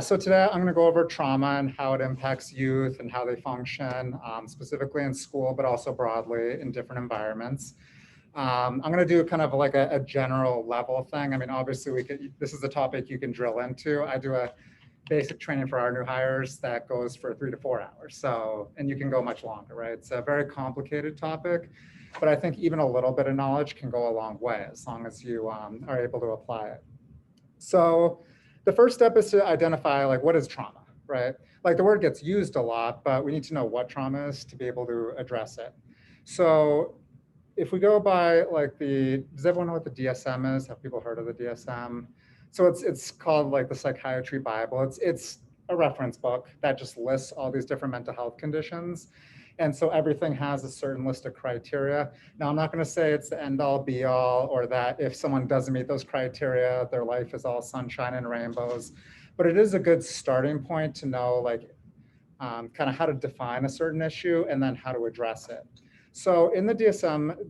So today I'm going to go over trauma and how it impacts youth and how they function, specifically in school, but also broadly in different environments. I'm going to do kind of like a general level thing. I mean, obviously this is a topic you can drill into. I do a basic training for our new hires that goes for 3 to 4 hours. So, and you can go much longer, right? It's a very complicated topic, but I think even a little bit of knowledge can go a long way as long as you are able to apply it. So the first step is to identify like what is trauma, right? Like the word gets used a lot, but we need to know what trauma is to be able to address it. So if we go by like does everyone know what the DSM is? Have people heard of the DSM? So it's called like the Psychiatry Bible. It's a reference book that just lists all these different mental health conditions. And so everything has a certain list of criteria. Now, I'm not going to say it's the end all be all or that if someone doesn't meet those criteria, their life is all sunshine and rainbows. But it is a good starting point to know like kind of how to define a certain issue and then how to address it. So in the DSM,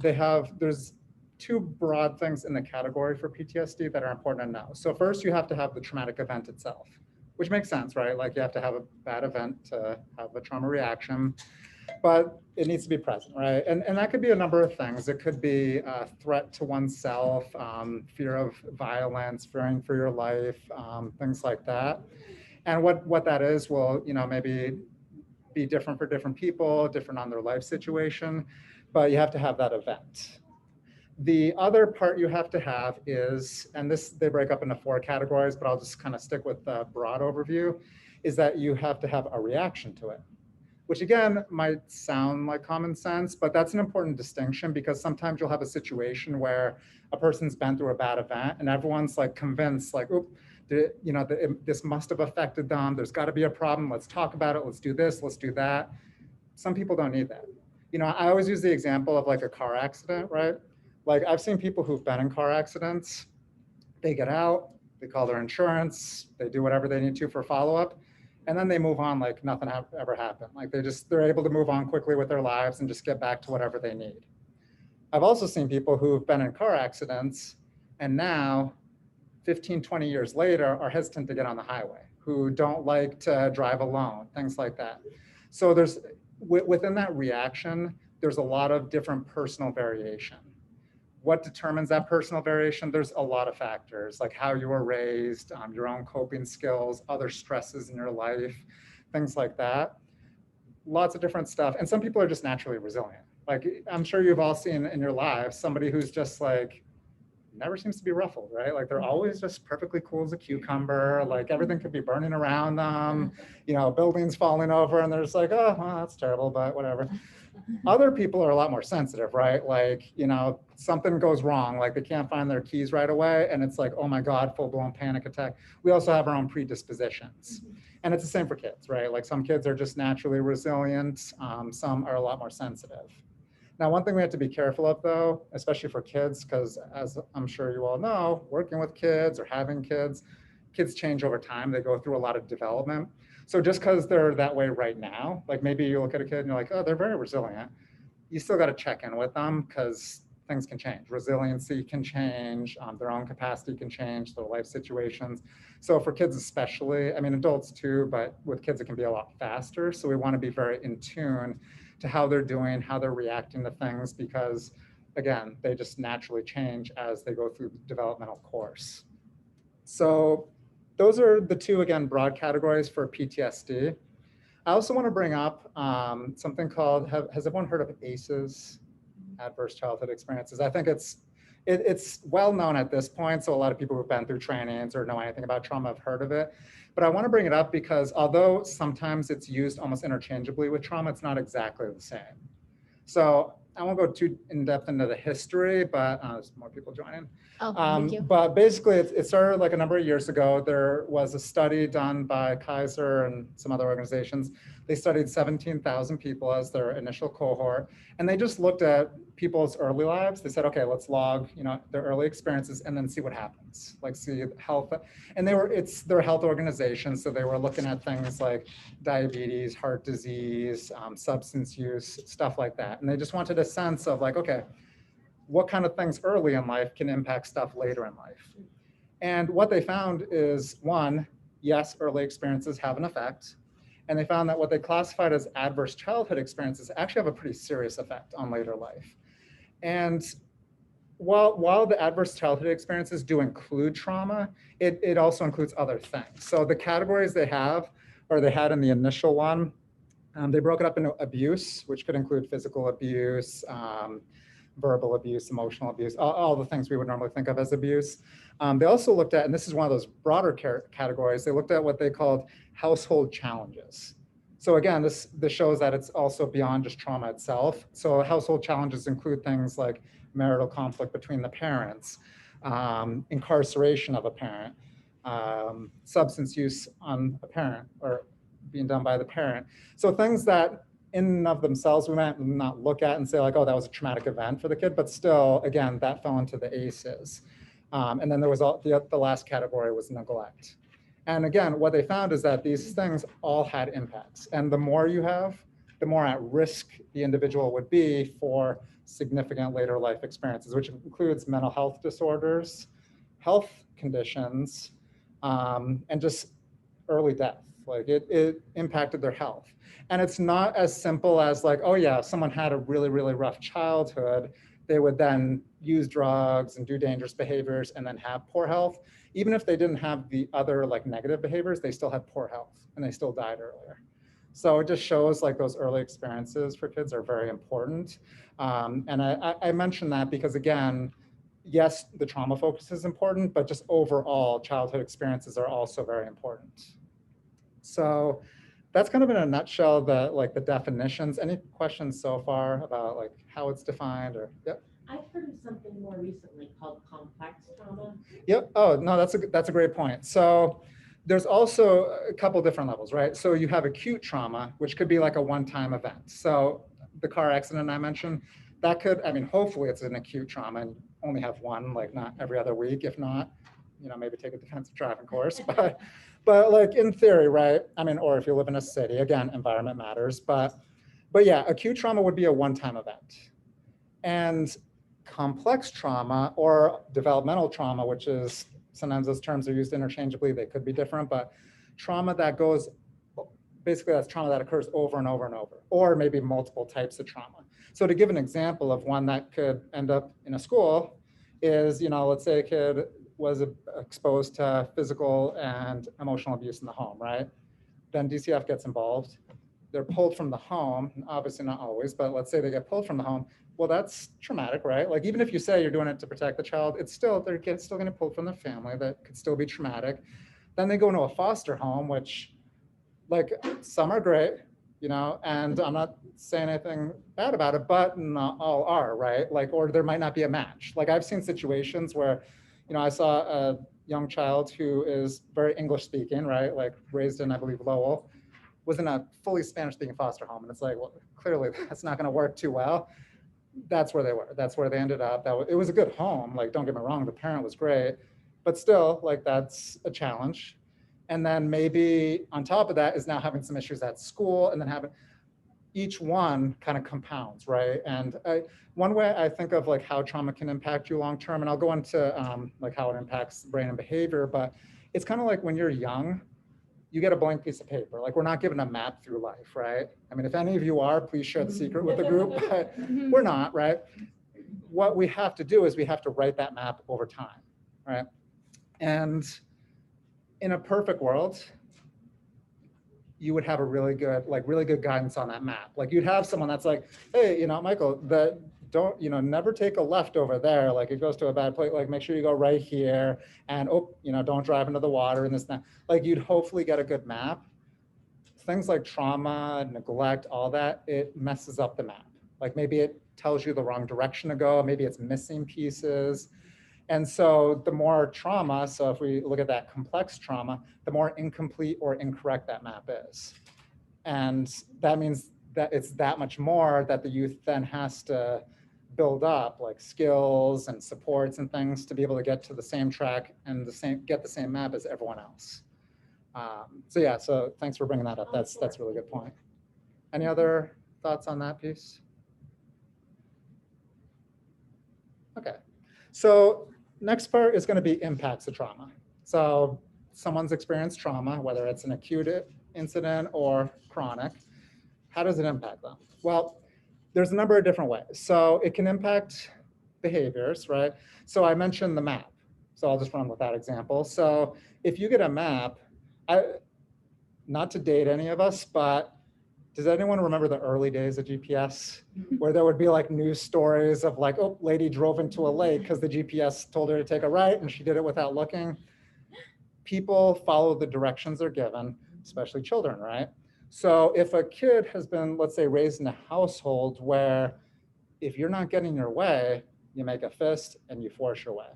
there's two broad things in the category for PTSD that are important to know. So first, you have to have the traumatic event itself, which makes sense, right? Like you have to have a bad event to have a trauma reaction, but it needs to be present, right? And that could be a number of things. It could be a threat to oneself, fear of violence, fearing for your life, things like that. And what that is will, maybe be different for different people, different on their life situation, but you have to have that event. The other part you have to have is, and they break up into 4 categories, but I'll just kind of stick with the broad overview, is that you have to have a reaction to it, which again might sound like common sense, but that's an important distinction because sometimes you'll have a situation where a person's been through a bad event and everyone's like convinced like, oop, this must have affected them. There's got to be a problem. Let's talk about it. Let's do this. Let's do that. Some people don't need that. I always use the example of like a car accident, right? Like I've seen people who've been in car accidents. They get out, they call their insurance, they do whatever they need to for follow-up, and then they move on like nothing ever happened. Like they're able to move on quickly with their lives and just get back to whatever they need. I've also seen people who've been in car accidents and now 15, 20 years later are hesitant to get on the highway, who don't like to drive alone, things like that. So within that reaction, there's a lot of different personal variation. What determines that personal variation? There's a lot of factors, like how you were raised, your own coping skills, other stresses in your life, things like that. Lots of different stuff. And some people are just naturally resilient. Like I'm sure you've all seen in your lives, somebody who's just like, never seems to be ruffled, right? Like they're always just perfectly cool as a cucumber. Like everything could be burning around them, buildings falling over and they're just like, oh, well, that's terrible, but whatever. Other people are a lot more sensitive, right? Like, something goes wrong, like they can't find their keys right away. And it's like, oh my God, full blown panic attack. We also have our own predispositions. And it's the same for kids, right? Like some kids are just naturally resilient. Some are a lot more sensitive. Now, one thing we have to be careful of though, especially for kids, because as I'm sure you all know, working with kids or having kids change over time. They go through a lot of development. So just because they're that way right now, like maybe you look at a kid and you're like, oh, they're very resilient. You still got to check in with them because things can change. Resiliency can change, their own capacity can change, their life situations. So for kids especially, I mean, adults too, but with kids it can be a lot faster. So we want to be very in tune to how they're doing, how they're reacting to things, because again, they just naturally change as they go through the developmental course. So those are the 2, again, broad categories for PTSD. I also want to bring up something called, has everyone heard of ACEs, adverse childhood experiences? I think it's well known at this point. So a lot of people who've been through trainings or know anything about trauma have heard of it. But I want to bring it up because although sometimes it's used almost interchangeably with trauma, it's not exactly the same. So I won't go too in depth into the history, but there's more people joining. Oh, thank you. But basically it started like a number of years ago. There was a study done by Kaiser and some other organizations. They studied 17,000 people as their initial cohort, and they just looked at people's early lives. They said, okay, let's log, their early experiences and then see what happens. Like see health, and it's their health organization. So they were looking at things like diabetes, heart disease, substance use, stuff like that. And they just wanted a sense of like, okay, what kind of things early in life can impact stuff later in life? And what they found is, one, yes, early experiences have an effect. And they found that what they classified as adverse childhood experiences actually have a pretty serious effect on later life. And while the adverse childhood experiences do include trauma, it also includes other things. So the categories they have, or they had in the initial one, they broke it up into abuse, which could include physical abuse, verbal abuse, emotional abuse, all the things we would normally think of as abuse. They also looked at, and this is one of those broader categories, they looked at what they called household challenges. So again, this shows that it's also beyond just trauma itself. So household challenges include things like marital conflict between the parents, incarceration of a parent, substance use on a parent or being done by the parent. So things that in and of themselves we might not look at and say like, oh, that was a traumatic event for the kid, but still, again, that fell into the ACEs. And then there was the last category was neglect. And again, what they found is that these things all had impacts. And the more you have, the more at risk the individual would be for significant later life experiences, which includes mental health disorders, health conditions, and just early death. Like it impacted their health. And it's not as simple as like, oh yeah, if someone had a really, really rough childhood, they would then use drugs and do dangerous behaviors and then have poor health. Even if they didn't have the other like negative behaviors, they still had poor health and they still died earlier. So it just shows like those early experiences for kids are very important. And I mentioned that because again, yes, the trauma focus is important, but just overall childhood experiences are also very important. So that's kind of in a nutshell the definitions. Any questions so far about like how it's defined or, yep. I've heard of something more recently called complex trauma. Yep. Oh, no, that's a great point. So there's also a couple different levels, right? So you have acute trauma, which could be like a one-time event. So the car accident I mentioned, that could, I mean, hopefully it's an acute trauma and only have one, like not every other week. If not, maybe take a defensive driving course. But like in theory, right? I mean, or if you live in a city, again, environment matters. But yeah, acute trauma would be a one-time event. And complex trauma or developmental trauma, which is sometimes those terms are used interchangeably, they could be different, but trauma that goes, basically that's trauma that occurs over and over and over, or maybe multiple types of trauma. So to give an example of one that could end up in a school is, let's say a kid was exposed to physical and emotional abuse in the home, right? Then DCF gets involved. They're pulled from the home, obviously not always, but let's say they get pulled from the home. Well, that's traumatic, right? Like even if you say you're doing it to protect the child, it's still, they're still getting pulled from the family. That could still be traumatic. Then they go into a foster home, which like some are great, and I'm not saying anything bad about it, but not all are, right? Like, or there might not be a match. Like I've seen situations where, I saw a young child who is very English speaking, right? Like raised in, I believe, Lowell, was in a fully Spanish speaking foster home. And it's like, well, clearly that's not going to work too well. That's where they were. That's where they ended up. It was a good home. Like, don't get me wrong, the parent was great, but still, like, that's a challenge. And then maybe on top of that is now having some issues at school, and then having each one kind of compounds, right? And one way I think of like how trauma can impact you long term, and I'll go into like how it impacts brain and behavior, but it's kind of like when you're young, you get a blank piece of paper. Like we're not given a map through life, right? I mean, if any of you are, please share the secret with the group, but we're not, right? What we have to do is we have to write that map over time, right? And in a perfect world, you would have a really good guidance on that map. Like you'd have someone that's like, hey, Michael, don't, never take a left over there. Like it goes to a bad place. Like make sure you go right here, and don't drive into the water and this and that. Like you'd hopefully get a good map. Things like trauma, neglect, all that, it messes up the map. Like maybe it tells you the wrong direction to go. Maybe it's missing pieces. And so the more trauma, so if we look at that complex trauma, the more incomplete or incorrect that map is. And that means that it's that much more that the youth then has to build up, like skills and supports and things to be able to get to the same track and get the same map as everyone else. So yeah, so thanks for bringing that up. That's a really good point. Any other thoughts on that piece? Okay, so next part is going to be impacts of trauma. So someone's experienced trauma, whether it's an acute incident or chronic, how does it impact them? Well, there's a number of different ways. So it can impact behaviors, right? So I mentioned the map. So I'll just run with that example. So if you get a map, not to date any of us, but does anyone remember the early days of GPS where there would be like news stories of like, oh, lady drove into a lake because the GPS told her to take a right and she did it without looking? People follow the directions they're given, especially children, right? So if a kid has been, let's say, raised in a household where if you're not getting your way, you make a fist and you force your way,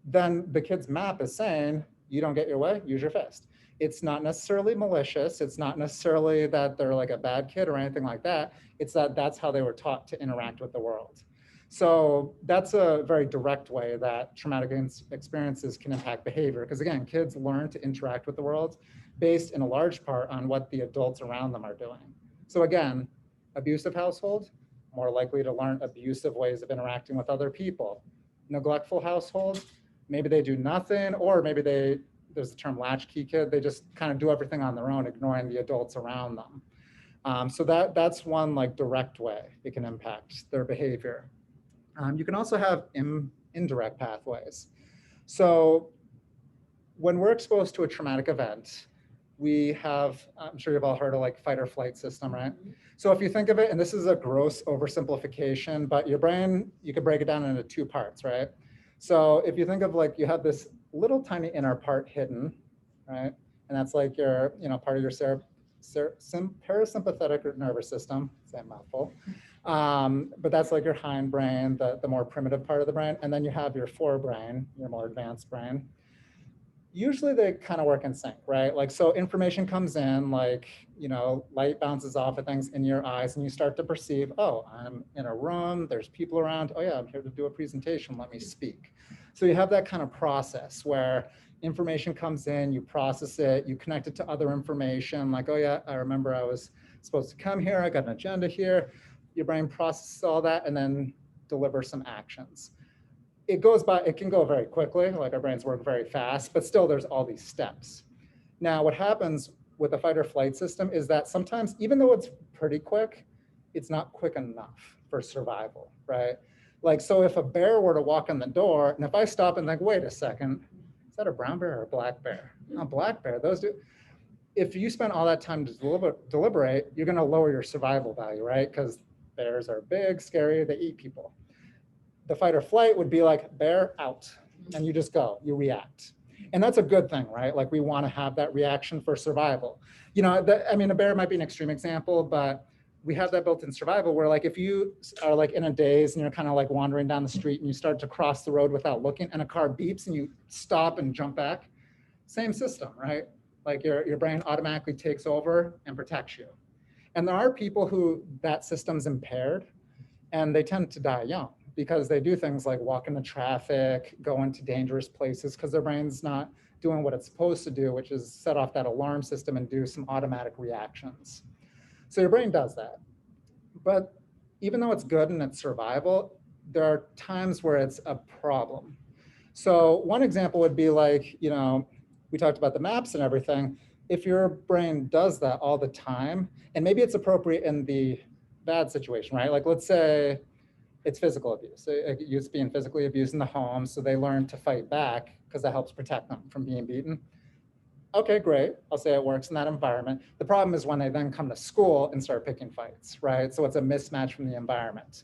then the kid's map is saying, you don't get your way, use your fist. It's not necessarily malicious. It's not necessarily that they're like a bad kid or anything like that. It's that that's how they were taught to interact with the world. So that's a very direct way that traumatic experiences can impact behavior. Because again, kids learn to interact with the world based in a large part on what the adults around them are doing. So again, abusive household, more likely to learn abusive ways of interacting with other people. Neglectful household, maybe they do nothing, or maybe there's the term latchkey kid, they just kind of do everything on their own, ignoring the adults around them. So that's one like direct way it can impact their behavior. You can also have indirect pathways. So when we're exposed to a traumatic event, we have, I'm sure you've all heard of like fight or flight system, right? So if you think of it, and this is a gross oversimplification, but your brain, you could break it down into two parts, right? So if you think of like, you have this little tiny inner part hidden, right? And that's like your, part of your parasympathetic nervous system, same mouthful. But that's like your hindbrain, the more primitive part of the brain. And then you have your forebrain, your more advanced brain. Usually they kind of work in sync, right? Like, so information comes in, like, light bounces off of things in your eyes and you start to perceive, oh, I'm in a room, there's people around. Oh yeah, I'm here to do a presentation, let me speak. So you have that kind of process where information comes in, you process it, you connect it to other information, like, oh yeah, I remember I was supposed to come here, I got an agenda here. Your brain processes all that and then delivers some actions. It can go very quickly, like our brains work very fast, but still there's all these steps. Now, what happens with the fight or flight system is that sometimes, even though it's pretty quick, it's not quick enough for survival, right? Like, so if a bear were to walk in the door, and if I stop and think, wait a second, is that a brown bear or a black bear? A black bear, those do. If you spend all that time to deliberate, you're gonna lower your survival value, right? Because bears are big, scary, they eat people. The fight or flight would be like, bear out, and you just go, you react. And that's a good thing, right? Like, we want to have that reaction for survival. A bear might be an extreme example, but we have that built in survival where, like, if you are like in a daze and you're kind of like wandering down the street and you start to cross the road without looking and a car beeps and you stop and jump back, same system, right? Like your brain automatically takes over and protects you. And there are people who that system's impaired and they tend to die young, because they do things like walk into traffic, go into dangerous places because their brain's not doing what it's supposed to do, which is set off that alarm system and do some automatic reactions. So your brain does that. But even though it's good in its survival, there are times where it's a problem. So one example would be like, we talked about the maps and everything. If your brain does that all the time, and maybe it's appropriate in the bad situation, right? Like, let's say it's physical abuse. Youth being physically abused in the home, so they learn to fight back because that helps protect them from being beaten. Okay, great. I'll say it works in that environment. The problem is when they then come to school and start picking fights, right? So it's a mismatch from the environment.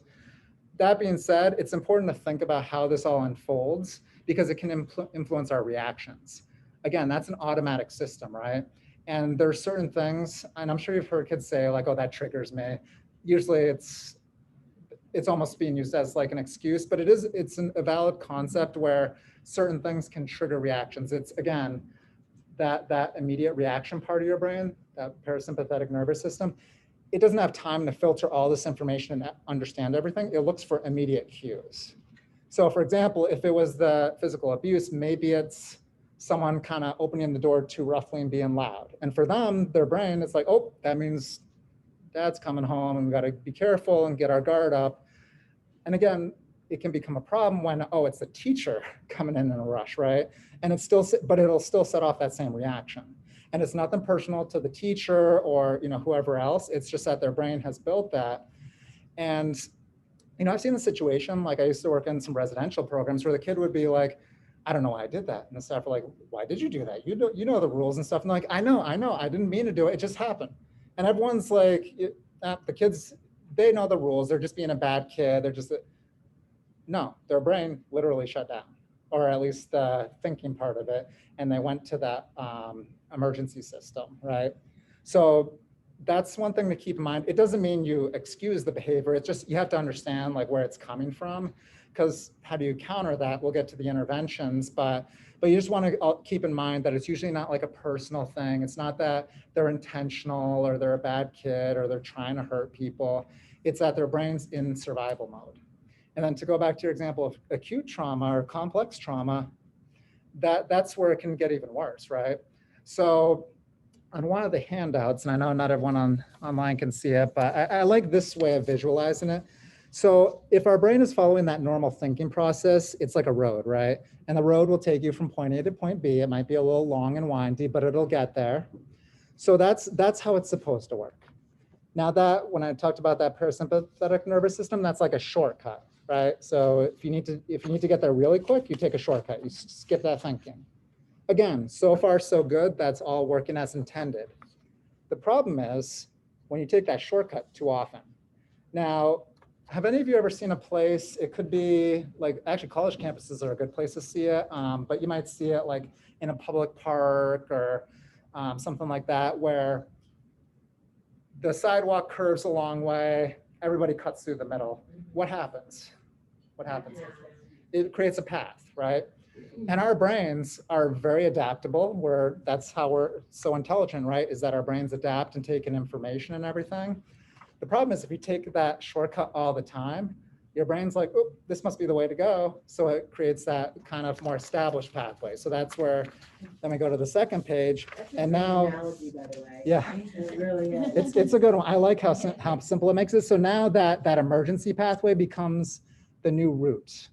That being said, it's important to think about how this all unfolds because it can influence our reactions. Again, that's an automatic system, right? And there's certain things, and I'm sure you've heard kids say like, oh, that triggers me. Usually it's almost being used as like an excuse, but it's a valid concept where certain things can trigger reactions. It's, again, that immediate reaction part of your brain, that parasympathetic nervous system, it doesn't have time to filter all this information and understand everything. It looks for immediate cues. So for example, if it was the physical abuse, maybe it's someone kind of opening the door too roughly and being loud. And for them, their brain, it's like, oh, that means dad's coming home and we got to be careful and get our guard up. And again, it can become a problem when, oh, it's the teacher coming in a rush, right? And it's still, but it'll still set off that same reaction. And it's nothing personal to the teacher or, you know, whoever else. It's just that their brain has built that. And, you know, I've seen the situation, like I used to work in some residential programs where the kid would be like, I don't know why I did that. And the staff are like, why did you do that? You know the rules and stuff. And like, I know, I didn't mean to do it. It just happened. And everyone's like, the kids, they know the rules. They're just being a bad kid. They're just, no, their brain literally shut down, or at least the thinking part of it. And they went to that emergency system, right? So that's one thing to keep in mind. It doesn't mean you excuse the behavior. It's just, you have to understand like where it's coming from, because how do you counter that? We'll get to the interventions, but you just want to keep in mind that it's usually not like a personal thing. It's not that they're intentional or they're a bad kid or they're trying to hurt people. It's that their brain's in survival mode. And then to go back to your example of acute trauma or complex trauma, that's where it can get even worse, right? So on one of the handouts, and I know not everyone online can see it, but I like this way of visualizing it. So if our brain is following that normal thinking process, it's like a road, right? And the road will take you from point A to point B. It might be a little long and windy, but it'll get there. So that's how it's supposed to work. Now that, when I talked about that parasympathetic nervous system, that's like a shortcut, right? So if you need to get there really quick, you take a shortcut, you skip that thinking. Again, so far so good, that's all working as intended. The problem is when you take that shortcut too often. Now, have any of you ever seen a place, it could be like, actually college campuses are a good place to see it, but you might see it like in a public park or something like that, where the sidewalk curves a long way, everybody cuts through the middle. What happens? What happens? It creates a path, right? And our brains are very adaptable, that's how we're so intelligent, right? Is that our brains adapt and take in information and everything. The problem is if you take that shortcut all the time, your brain's like, oh, this must be the way to go. So it creates that kind of more established pathway. So that's where, then we go to the second page. And now, analogy, by the way. yeah, It really is. it's a good one. I like how simple it makes it. So now that emergency pathway becomes the new route.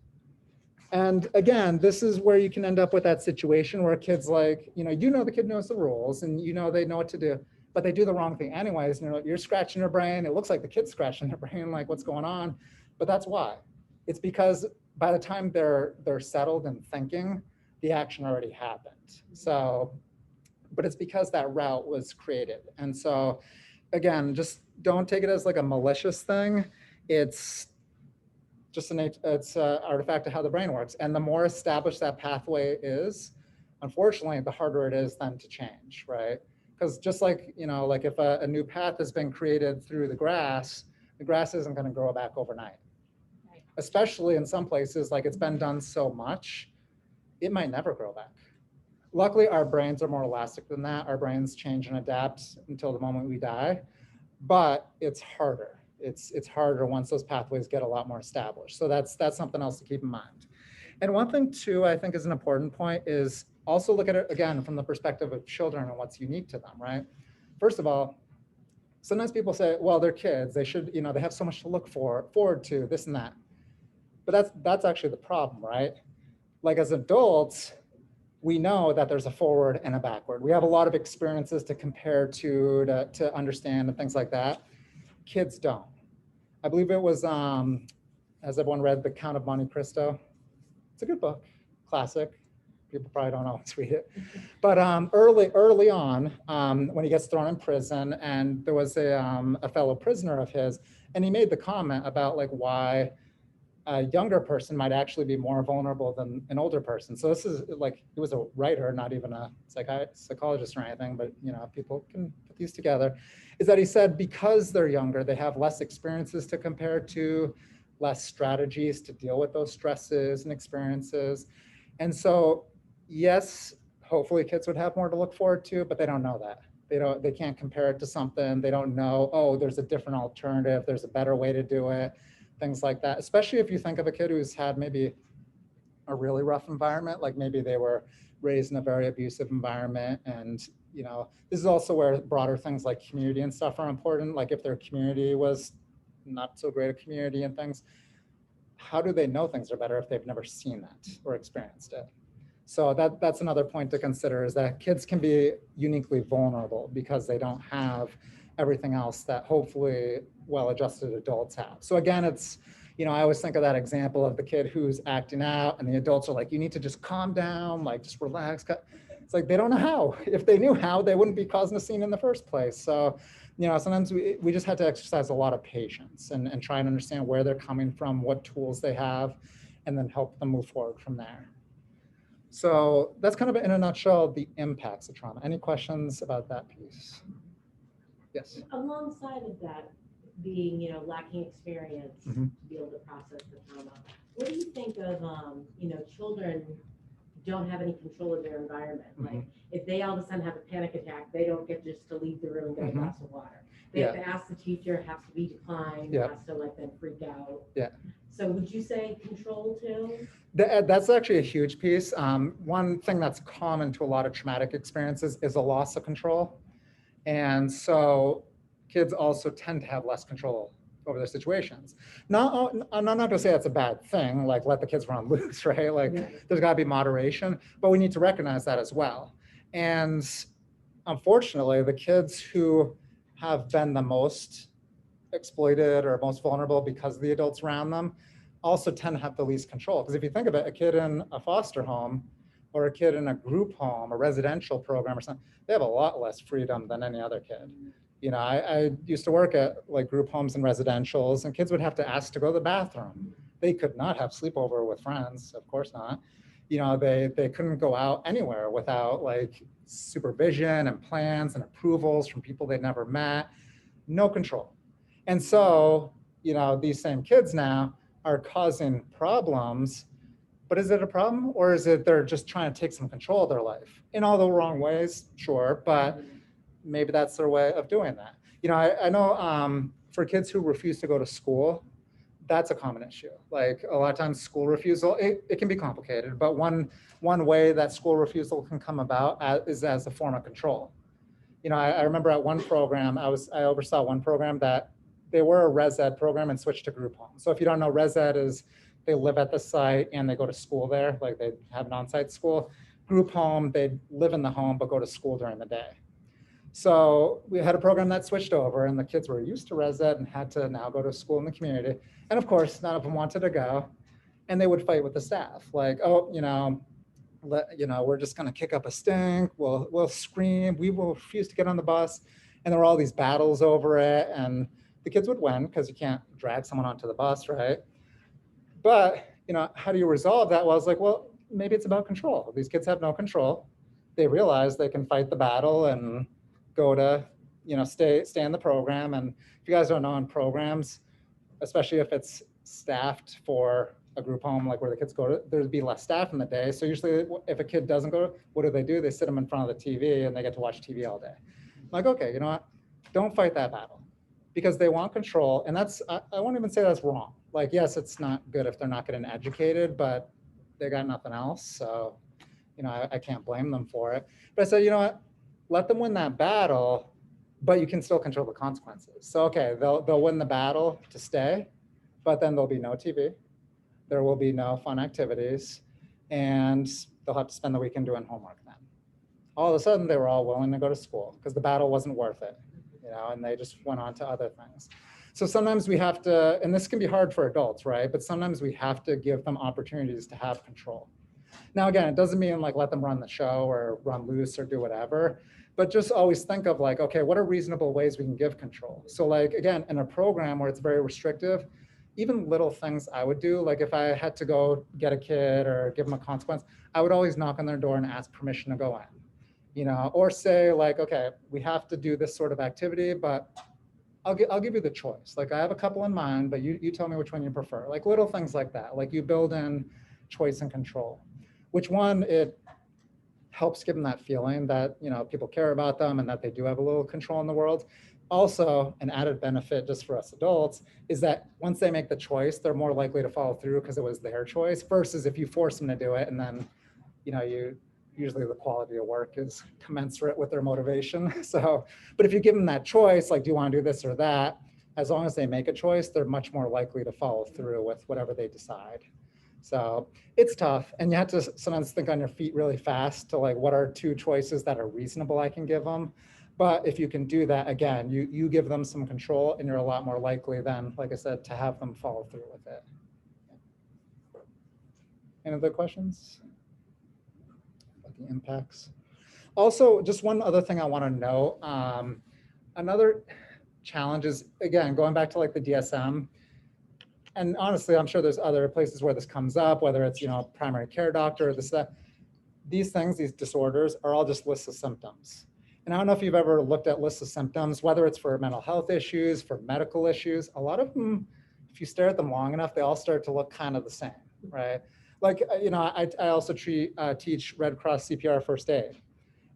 And again, this is where you can end up with that situation where kids like, you know the kid knows the rules and you know they know what to do, but they do the wrong thing anyways. You're scratching their brain. It looks like the kid's scratching their brain, like what's going on? But that's why. It's because by the time they're settled and thinking, the action already happened. So, but it's because that route was created. And so again, just don't take it as like a malicious thing. It's just an artifact of how the brain works. And the more established that pathway is, unfortunately, the harder it is then to change, right? Because just like, like if a new path has been created through the grass isn't going to grow back overnight. Right. Especially in some places, like it's been done so much, it might never grow back. Luckily, our brains are more elastic than that. Our brains change and adapt until the moment we die, but it's harder. It's harder once those pathways get a lot more established. So that's something else to keep in mind. And one thing too, I think is an important point is also look at it again from the perspective of children and what's unique to them, right? First of all, sometimes people say, well, they're kids, they should, they have so much to look forward to, this and that. But that's actually the problem, right? Like as adults, we know that there's a forward and a backward. We have a lot of experiences to compare to understand and things like that. Kids don't. I believe it was, has everyone read The Count of Monte Cristo? It's a good book, classic. People probably don't always read it. But early on, when he gets thrown in prison, and there was a fellow prisoner of his, and he made the comment about like why a younger person might actually be more vulnerable than an older person. So this is like, he was a writer, not even a psychologist or anything, but people can put these together, is that he said because they're younger, they have less experiences to compare to, less strategies to deal with those stresses and experiences. And so, yes, hopefully kids would have more to look forward to, but they don't know that. They can't compare it to something. They don't know, oh, there's a different alternative, there's a better way to do it, things like that. Especially if you think of a kid who's had maybe a really rough environment, like maybe they were raised in a very abusive environment. And this is also where broader things like community and stuff are important. Like if their community was not so great a community and things, how do they know things are better if they've never seen that or experienced it? So that's another point to consider, is that kids can be uniquely vulnerable because they don't have everything else that hopefully well-adjusted adults have. So again, it's, I always think of that example of the kid who's acting out and the adults are like, you need to just calm down, like just relax. It's like, they don't know how. If they knew how, they wouldn't be causing a scene in the first place. So, sometimes we just had to exercise a lot of patience and try and understand where they're coming from, what tools they have, and then help them move forward from there. So that's kind of in a nutshell the impacts of trauma. Any questions about that piece? Yes. Alongside of that, being, lacking experience Mhm. to be able to process the trauma, what do you think of, children don't have any control of their environment? Like, if they all of a sudden have a panic attack, they don't get just to leave the room and get a glass of water. They have to ask the teacher, has to be declined, has to let them freak out. Yeah. So would you say control too? That's actually a huge piece. One thing that's common to a lot of traumatic experiences is a loss of control. And so kids also tend to have less control over their situations. Now, I'm not gonna say that's a bad thing, like let the kids run loose, right? Like there's gotta be moderation, but we need to recognize that as well. And unfortunately, the kids who have been the most exploited or most vulnerable because of the adults around them also tend to have the least control. Because if you think of it, a kid in a foster home or a kid in a group home, a residential program or something, they have a lot less freedom than any other kid. I used to work at like group homes and residentials, and kids would have to ask to go to the bathroom. They could not have sleepover with friends, of course not. They couldn't go out anywhere without like supervision and plans and approvals from people they'd never met. No control. And so, these same kids now are causing problems, but is it a problem, or is it they're just trying to take some control of their life in all the wrong ways? Sure, but maybe that's their way of doing that. I know for kids who refuse to go to school, that's a common issue. Like a lot of times school refusal, it can be complicated, but one way that school refusal can come about is as a form of control. I remember at one program, I oversaw one program that they were a res ed program and switched to group home. So if you don't know, res ed is they live at the site and they go to school there, like they have an on-site school. Group home, they live in the home but go to school during the day. So we had a program that switched over, and the kids were used to res ed and had to now go to school in the community. And of course, none of them wanted to go, and they would fight with the staff, like, oh, we're just going to kick up a stink. We'll scream. We will refuse to get on the bus. And there were all these battles over it, and the kids would win because you can't drag someone onto the bus, right? But how do you resolve that? Well, I was like, well, maybe it's about control. These kids have no control. They realize they can fight the battle and go to, stay in the program. And if you guys don't know, in programs, especially if it's staffed for a group home, like where the kids go to, there'd be less staff in the day. So usually if a kid doesn't go, what do? They sit them in front of the TV and they get to watch TV all day. I'm like, okay, you know what? Don't fight that battle, because they want control. And I won't even say that's wrong. Like, yes, it's not good if they're not getting educated, but they got nothing else. So, I can't blame them for it. But I said, you know what? Let them win that battle, but you can still control the consequences. So, okay, they'll win the battle to stay, but then there'll be no TV. There will be no fun activities, and they'll have to spend the weekend doing homework then. All of a sudden, they were all willing to go to school because the battle wasn't worth it, and they just went on to other things. So sometimes we have to, and this can be hard for adults, right? But sometimes we have to give them opportunities to have control. Now, again, it doesn't mean like let them run the show or run loose or do whatever, but just always think of like, okay, what are reasonable ways we can give control? So like, again, in a program where it's very restrictive, even little things I would do, like if I had to go get a kid or give them a consequence, I would always knock on their door and ask permission to go in, or say like, okay, we have to do this sort of activity, but I'll give you the choice. Like I have a couple in mind, but you tell me which one you prefer. Like little things like that. Like you build in choice and control. Which one, it helps give them that feeling that people care about them and that they do have a little control in the world. Also, an added benefit just for us adults is that once they make the choice, they're more likely to follow through because it was their choice, versus if you force them to do it and then usually the quality of work is commensurate with their motivation. So, but if you give them that choice, like, do you want to do this or that? as long as they make a choice, they're much more likely to follow through with whatever they decide. So it's tough, and you have to sometimes think on your feet really fast to like, what are 2 choices that are reasonable I can give them? But if you can do that, again, you give them some control, and you're a lot more likely then, like I said, to have them follow through with it. Any other questions about the impacts? Also, just one other thing I want to know. Another challenge is, again, going back to like the DSM, and honestly, I'm sure there's other places where this comes up, whether it's, primary care doctor, this, that. These things, these disorders are all just lists of symptoms. And I don't know if you've ever looked at lists of symptoms, whether it's for mental health issues, for medical issues. A lot of them, if you stare at them long enough, they all start to look kind of the same, right? Like, I also teach Red Cross CPR first aid.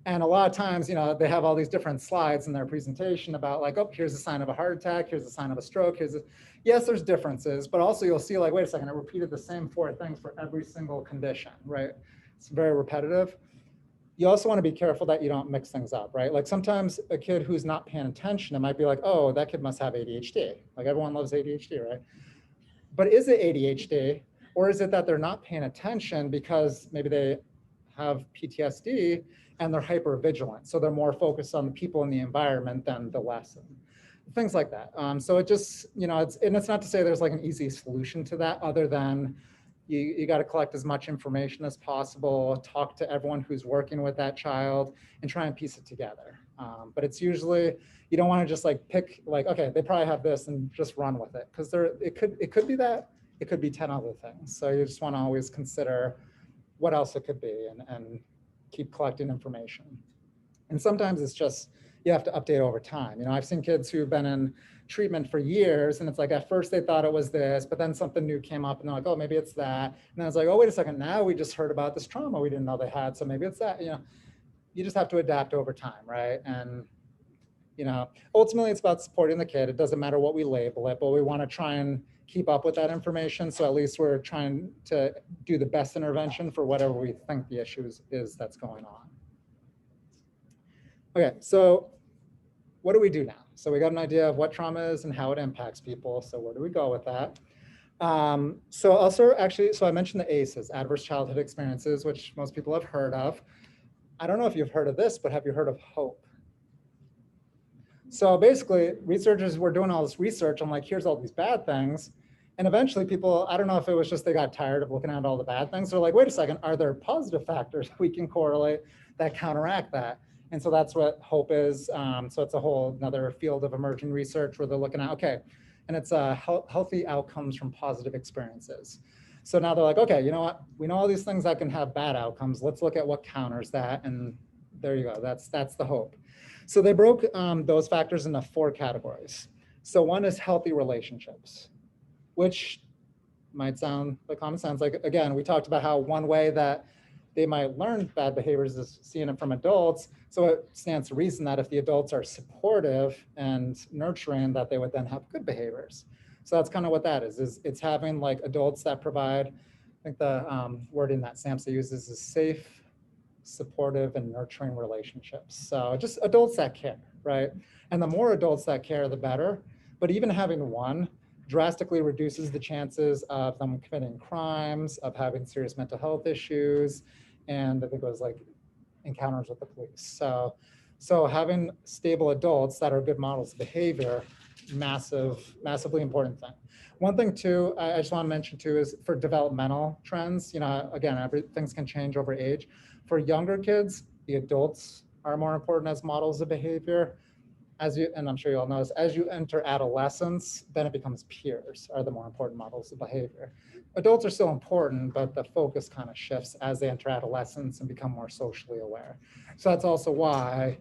And a lot of times, they have all these different slides in their presentation about like, oh, here's a sign of a heart attack, here's a sign of a stroke, yes, there's differences, but also you'll see like, wait a second, I repeated the same 4 things for every single condition, right? It's very repetitive. You also want to be careful that you don't mix things up, right? Like sometimes a kid who's not paying attention, it might be like, oh, that kid must have ADHD. Like everyone loves ADHD, right? But is it ADHD, or is it that they're not paying attention because maybe they have PTSD and they're hypervigilant? So they're more focused on the people in the environment than the lesson, things like that. So it just, it's not to say there's like an easy solution to that, other than you got to collect as much information as possible, talk to everyone who's working with that child, and try and piece it together. But it's usually, you don't want to just like pick like, okay, they probably have this and just run with it, because it could be that, it could be 10 other things. So you just want to always consider what else it could be, and keep collecting information. And sometimes it's just, you have to update over time. I've seen kids who've been in treatment for years, and it's like at first they thought it was this, but then something new came up and they're like, oh, maybe it's that. And then it's like, oh, wait a second, now we just heard about this trauma we didn't know they had, so maybe it's that. You just have to adapt over time, right? And ultimately it's about supporting the kid. It doesn't matter what we label it, but we want to try and keep up with that information, so at least we're trying to do the best intervention for whatever we think the issue is that's going on. Okay, so what do we do now? So we got an idea of what trauma is and how it impacts people. So where do we go with that? So I mentioned the ACEs, adverse childhood experiences, which most people have heard of. I don't know if you've heard of this, but have you heard of HOPE? So basically, researchers were doing all this research on like, here's all these bad things. And eventually people, I don't know if it was just they got tired of looking at all the bad things. They're like, wait a second, are there positive factors we can correlate that counteract that? And so that's what HOPE is. So it's a whole another field of emerging research where they're looking at, okay, and it's healthy outcomes from positive experiences. So now they're like, okay, you know what? We know all these things that can have bad outcomes. Let's look at what counters that. And there you go. That's the HOPE. So they broke those factors into 4 categories. So one is healthy relationships, which might sound like common sense. Like, again, we talked about how one way that they might learn bad behaviors is seeing it from adults. So it stands to reason that if the adults are supportive and nurturing, that they would then have good behaviors. So that's kind of what that is it's having like adults that provide, I think the wording that SAMHSA uses is safe, supportive, and nurturing relationships. So just adults that care, right? And the more adults that care, the better. But even having one drastically reduces the chances of them committing crimes, of having serious mental health issues, and I think it was like encounters with the police. So having stable adults that are good models of behavior, massively important thing. One thing too, I just want to mention too, is for developmental trends, again, things can change over age. For younger kids, the adults are more important as models of behavior. And I'm sure you all know this, as you enter adolescence, then it becomes peers are the more important models of behavior. Adults are still important, but the focus kind of shifts as they enter adolescence and become more socially aware. So that's also why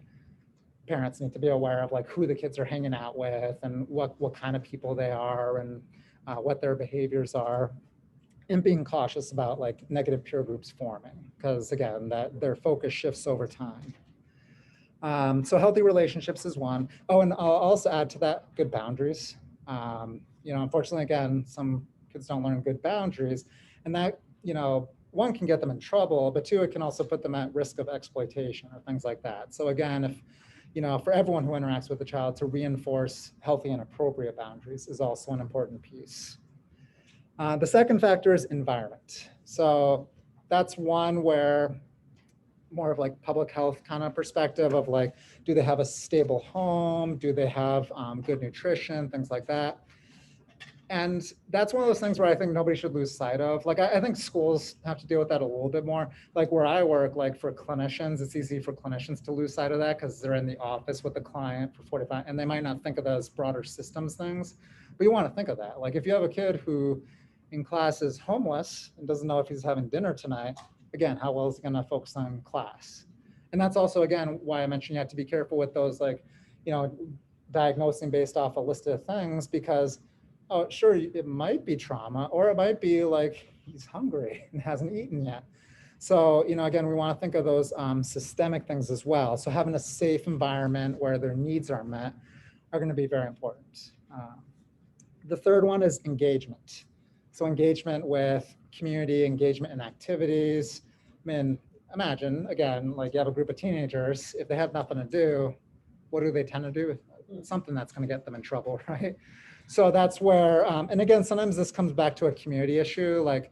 parents need to be aware of like who the kids are hanging out with and what kind of people they are and what their behaviors are, and being cautious about like negative peer groups forming, because again, that their focus shifts over time. So healthy relationships is one. Oh, and I'll also add to that good boundaries. Unfortunately, again, some kids don't learn good boundaries, and that, one can get them in trouble, but 2, it can also put them at risk of exploitation or things like that. So again, if for everyone who interacts with the child, to reinforce healthy and appropriate boundaries is also an important piece. The second factor is environment. So that's one where more of like public health kind of perspective of like, do they have a stable home? Do they have good nutrition, things like that? And that's one of those things where I think nobody should lose sight of. Like, I think schools have to deal with that a little bit more. Like where I work, like for clinicians, it's easy for clinicians to lose sight of that because they're in the office with the client for 45, and they might not think of those broader systems things. But you want to think of that. Like if you have a kid who in class is homeless and doesn't know if he's having dinner tonight, again, how well is he going to focus on class? And that's also, again, why I mentioned you have to be careful with those, like, diagnosing based off a list of things, because oh, sure, it might be trauma, or it might be like he's hungry and hasn't eaten yet. So, again, we want to think of those systemic things as well. So having a safe environment where their needs are met are going to be very important. The third one is engagement. So engagement with community, engagement in activities. I mean, imagine, again, like you have a group of teenagers, if they have nothing to do, what do they tend to do? Something that's going to get them in trouble, right? So that's where, and again, sometimes this comes back to a community issue, like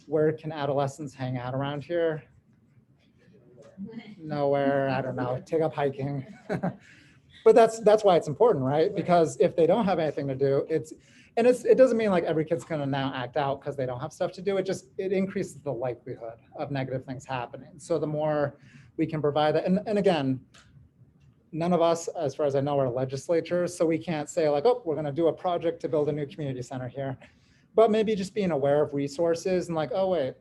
where can adolescents hang out around here? Nowhere, I don't know, take up hiking. But that's why it's important, right? Because if they don't have anything to do, it doesn't mean like every kid's gonna now act out because they don't have stuff to do. It increases the likelihood of negative things happening. So the more we can provide that, and again, none of us, as far as I know, are legislatures, so we can't say like, oh, we're going to do a project to build a new community center here. But maybe just being aware of resources and like, oh, wait,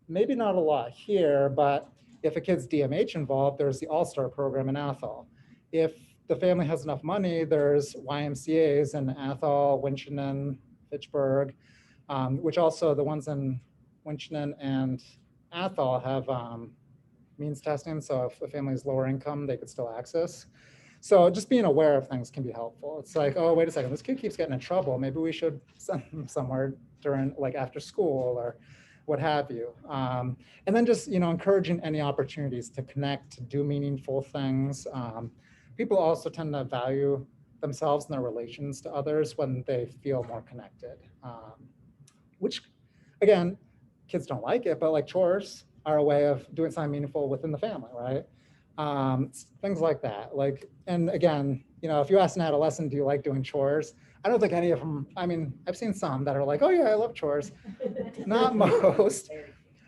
maybe not a lot here, but if a kid's DMH involved, there's the All-Star program in Athol. If the family has enough money, there's YMCAs in Athol, Winchendon, Fitchburg, which also the ones in Winchendon and Athol have means testing. So if a family is lower income, they could still access. So just being aware of things can be helpful. It's like, oh, wait a second, this kid keeps getting in trouble. Maybe we should send them somewhere during like after school or what have you. And then just, encouraging any opportunities to connect, to do meaningful things. People also tend to value themselves and their relations to others when they feel more connected, which again, kids don't like it, but like chores are a way of doing something meaningful within the family, right? Things like that. Like, and again, if you ask an adolescent, do you like doing chores? I don't think any of them, I mean, I've seen some that are like, oh yeah, I love chores. Not most.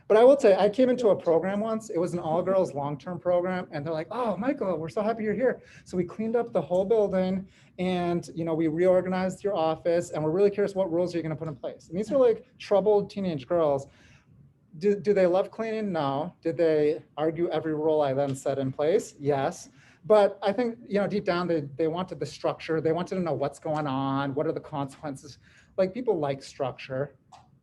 But I will say, I came into a program once, it was an all-girls long-term program, and they're like, oh, Michael, we're so happy you're here. So we cleaned up the whole building, and we reorganized your office, and we're really curious what rules are you gonna put in place. And these are like troubled teenage girls. Do they love cleaning? No. Did they argue every rule I then set in place? Yes. But I think, deep down, they wanted the structure. They wanted to know what's going on. What are the consequences? Like people like structure,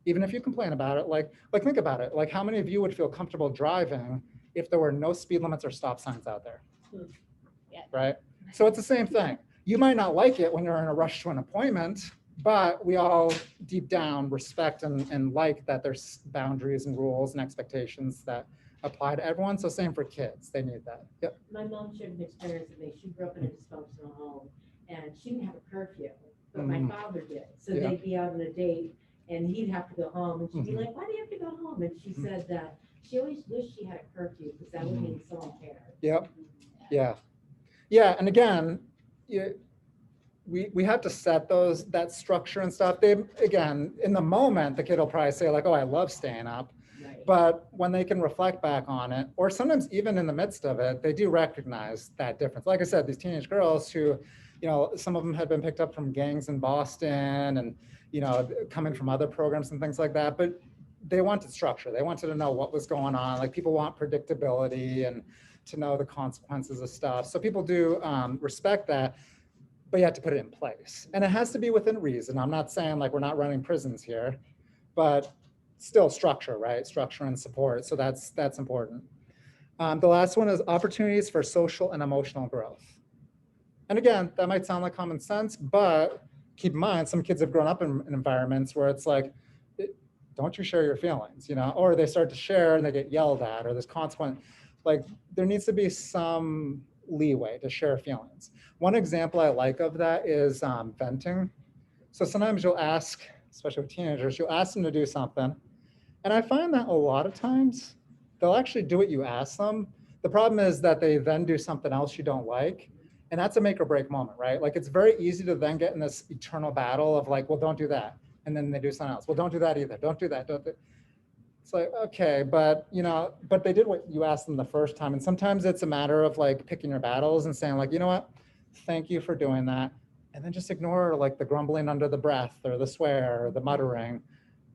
even if you complain about it. Like think about it. Like how many of you would feel comfortable driving if there were no speed limits or stop signs out there? Yeah. Right? So it's the same thing. You might not like it when you're in a rush to an appointment, but we all deep down respect and like that there's boundaries and rules and expectations that apply to everyone. So same for kids, they need that. Yep. My mom shared an experience with me. She grew up in a dysfunctional home and she didn't have a curfew, but my father did. So they'd be out on a date and he'd have to go home and she'd be like, why do you have to go home? And she said that she always wished she had a curfew because that would mean someone cared. Yep. Yeah. And again, we have to set that structure and stuff. Again, in the moment, the kid will probably say like, oh, I love staying up. Right. But when they can reflect back on it, or sometimes even in the midst of it, they do recognize that difference. Like I said, these teenage girls who, some of them had been picked up from gangs in Boston and, coming from other programs and things like that, but they wanted structure. They wanted to know what was going on. Like people want predictability and to know the consequences of stuff. So people do respect that. But you have to put it in place. And it has to be within reason. I'm not saying like we're not running prisons here, but still structure, right? Structure and support. So that's important. The last one is opportunities for social and emotional growth. And again, that might sound like common sense, but keep in mind, some kids have grown up in environments where it's like, don't you share your feelings, or they start to share and they get yelled at, or there's consequence. Like there needs to be some leeway to share feelings. One example I like of that is venting. So sometimes you'll ask, especially with teenagers, you'll ask them to do something. And I find that a lot of times they'll actually do what you ask them. The problem is that they then do something else you don't like. And that's a make or break moment, right? Like it's very easy to then get in this eternal battle of like, well, don't do that. And then they do something else. Well, don't do that either. Don't do that. Don't do. It's like, okay, but but they did what you asked them the first time. And sometimes it's a matter of like picking your battles and saying like, you know what, thank you for doing that. And then just ignore like the grumbling under the breath or the swear or the muttering.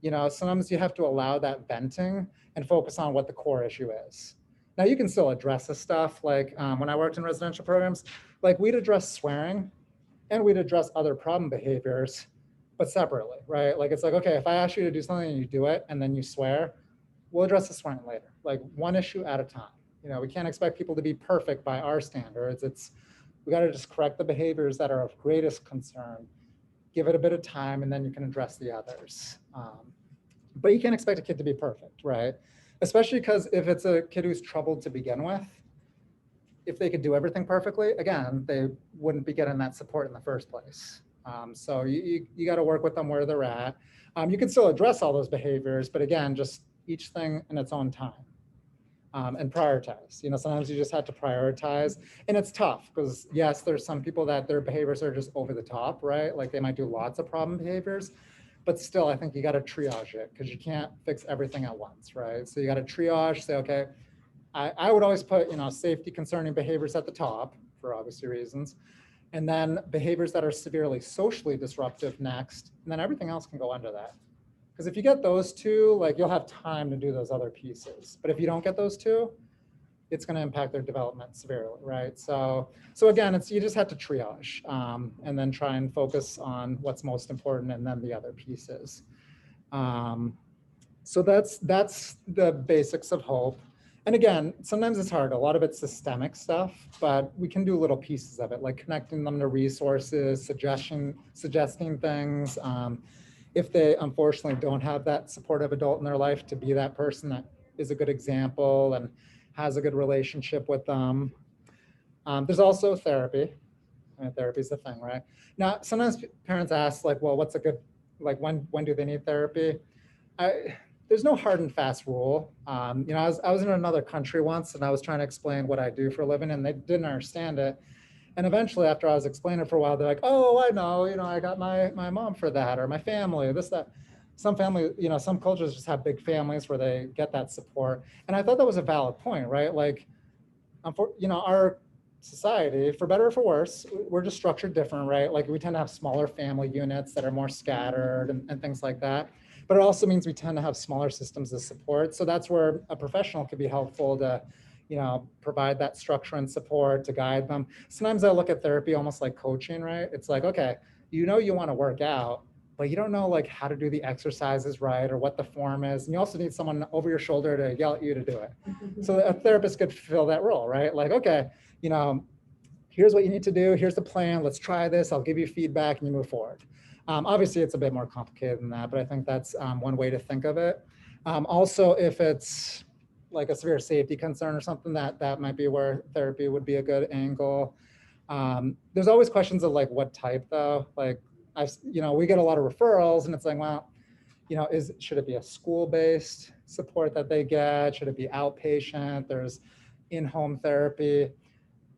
Sometimes you have to allow that venting and focus on what the core issue is. Now you can still address this stuff. Like when I worked in residential programs, like we'd address swearing and we'd address other problem behaviors, but separately, right? Like it's like, okay, if I ask you to do something and you do it and then you swear, we'll address the swearing later, like one issue at a time. We can't expect people to be perfect by our standards. We got to just correct the behaviors that are of greatest concern, give it a bit of time, and then you can address the others. But you can't expect a kid to be perfect, right? Especially because if it's a kid who's troubled to begin with, if they could do everything perfectly, again, they wouldn't be getting that support in the first place. So you got to work with them where they're at. You can still address all those behaviors, but again, just each thing in its own time. And prioritize. Sometimes you just have to prioritize, and it's tough because yes, there's some people that their behaviors are just over the top, right? Like they might do lots of problem behaviors, but still, I think you got to triage it because you can't fix everything at once, right? So you got to triage, say, okay, I would always put, safety concerning behaviors at the top for obvious reasons, and then behaviors that are severely socially disruptive next, and then everything else can go under that. Because if you get those two, like you'll have time to do those other pieces. But if you don't get those two, it's going to impact their development severely, right? So again, you just have to triage and then try and focus on what's most important and then the other pieces. So that's the basics of HOPE. And again, sometimes it's hard. A lot of it's systemic stuff, but we can do little pieces of it, like connecting them to resources, suggesting things. If they unfortunately don't have that supportive adult in their life, to be that person that is a good example and has a good relationship with them. There's also therapy. Therapy is the thing, right? Now, sometimes parents ask like, well, what's a good, like when do they need therapy? There's no hard and fast rule. I was in another country once and I was trying to explain what I do for a living and they didn't understand it. And eventually, after I was explaining it for a while, they're like, oh, I know, I got my mom for that, or my family, this, that. Some family, some cultures just have big families where they get that support. And I thought that was a valid point, right? Like, our society, for better or for worse, we're just structured different, right? Like we tend to have smaller family units that are more scattered and things like that. But it also means we tend to have smaller systems of support. So that's where a professional could be helpful to provide that structure and support to guide them. Sometimes I look at therapy almost like coaching, right? It's like, okay, you want to work out, but you don't know like how to do the exercises right or what the form is. And you also need someone over your shoulder to yell at you to do it. So a therapist could fill that role, right? Like, okay, here's what you need to do. Here's the plan. Let's try this. I'll give you feedback and you move forward. Obviously, it's a bit more complicated than that, but I think that's one way to think of it. Also, if it's like a severe safety concern or something, that might be where therapy would be a good angle. There's always questions of like what type though. Like we get a lot of referrals and it's like, well, should it be a school-based support that they get? Should it be outpatient? There's in-home therapy.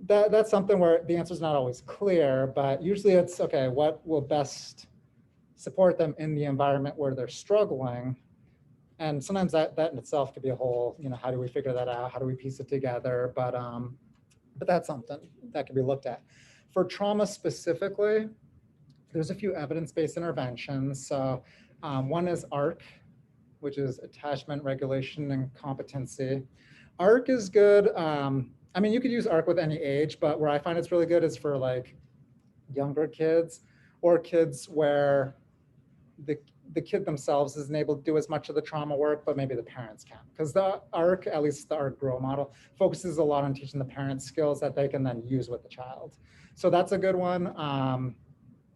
That's something where the answer is not always clear, but usually it's okay, what will best support them in the environment where they're struggling? And sometimes that in itself could be a whole, how do we figure that out? How do we piece it together? But that's something that can be looked at. For trauma specifically, there's a few evidence-based interventions. So one is ARC, which is Attachment, Regulation, and Competency. ARC is good. You could use ARC with any age, but where I find it's really good is for like younger kids or kids where the kid themselves isn't able to do as much of the trauma work, but maybe the parents can. Because the ARC, at least the ARC Grow model, focuses a lot on teaching the parents skills that they can then use with the child. So that's a good one.